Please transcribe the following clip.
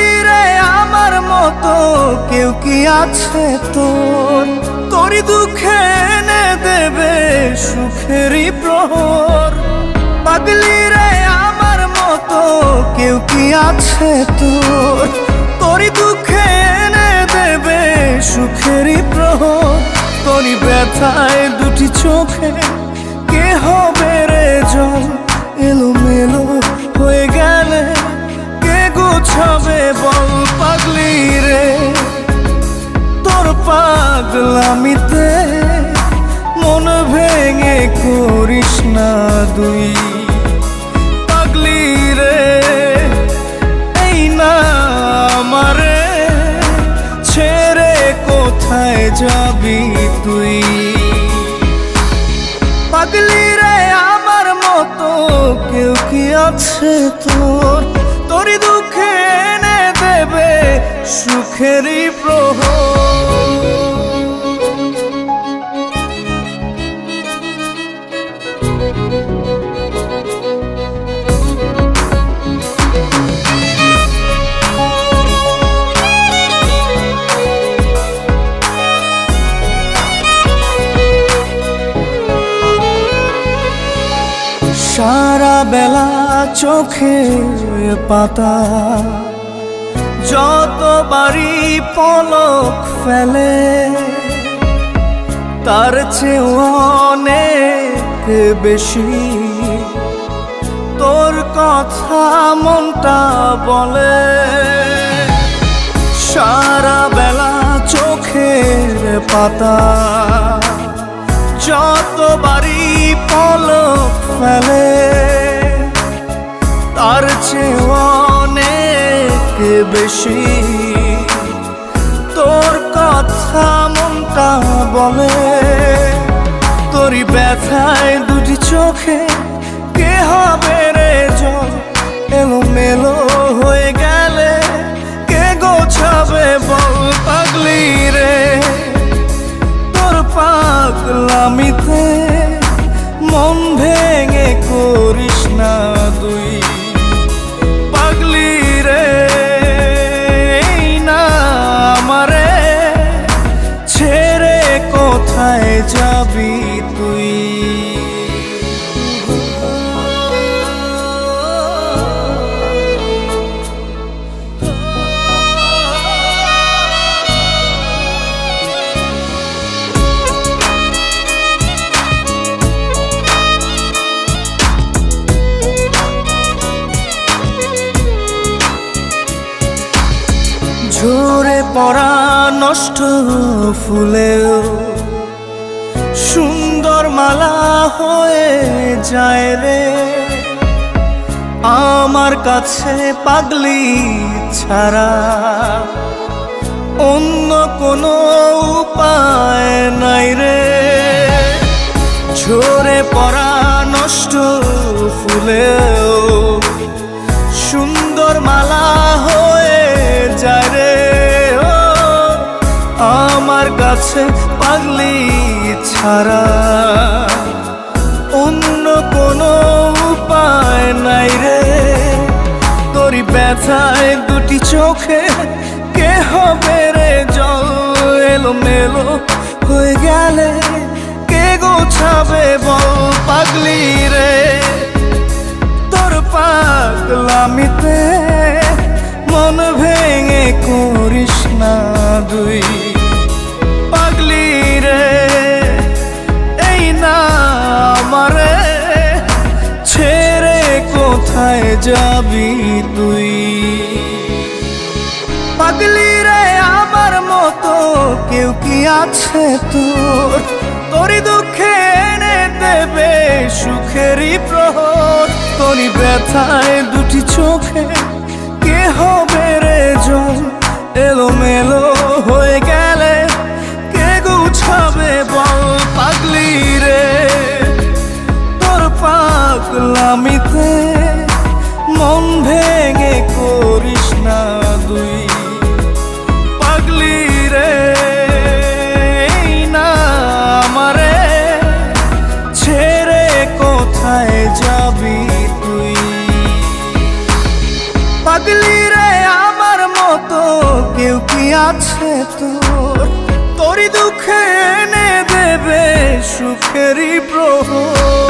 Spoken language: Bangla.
পাগলি রে আমার মতো কেউ কি আছে তোর? তোরই দুঃখে এনে দেবে সুখেরই প্রহর। পাগলি রে আমার মতো কেউ কি আছে তোর? তোরই দুঃখে এনে দেবে সুখেরই প্রহর। তোরই ব্যথায় দুটি চোখে কে হবে রে জল? এলোমেলো হয়ে গেলে কে গোছাবে বল? পাগলি রে তোর পাগলামিতে মন ভেঙে করিস না দুই। পাগলি রে এই না আমারে ছেড়ে কোথায় যাবি তুই? পাগলি রে আমার মতো কেউ কি আছে তোর? তোরই দুঃখে এনে দেবে সুখেরই প্রহর। সারা বেলা চোখে পাতা যতবারই পলক ফেলে, তার চেয়ে অনেক বেশি তোর কথা মনটা বলে। সারা বেলা চোখের পাতা যতবারই পলক ফেলে, তার চেয়ে অনেক বেশি তোর কথা মনটা বলে। তোরই ব্যথায় দুটি চোখে কে হবে রে জল? এলোমেলো হয়ে গেলে কে গোছাবে বল? পাগলি রে তোর পাগলামিতে মন ভেঙে করিস না দুই। পাগলি রে এই না আমারে ছেড়ে কোথায় যাবি তুই? ঝরে পড়া নষ্ট ফুলেও সুন্দর মালা হয়ে যায় রে আমার কাছে। পাগলি ছাড়া অন্য কোনো উপায় নাই রে। ঝরে পড়া নষ্ট ফুলেও সুন্দর মালা হয়ে যায় রে আমার কাছে। পাগলি ছাড়া অন্য কোনো উপায় নাই রে। তোরই ব্যথায় দুটি চোখে কে হবে রে জল? এলোমেলো হয়ে গেলে কে গোছাবে বল? পাগলি রে তোর পাগলামিতে মন ভেঙে করিস না দুই। পাগলি রে এই না আমারে ছেড়ে কোথায় যাবি তুই? পাগলি রে আমার মতো কেউ কি আছে তোর? তোরই দুঃখে এনে দেবে সুখেরই প্রহর। তোরই ব্যথায় দুটি চোখে কে হবে রে জল? এলোমেলো হয়ে গেলে কে গুছাবে বল? পাগলি রে তোর পাগলামিতে মন ভেঙে করিস না দুই। পাগলি রে এই না আমারে ছেড়ে কোথায় যাবি তুই? পাগলি রে আমার আছে তোর, তোরই দুঃখে এনে দেবে সুখেরই প্রহর।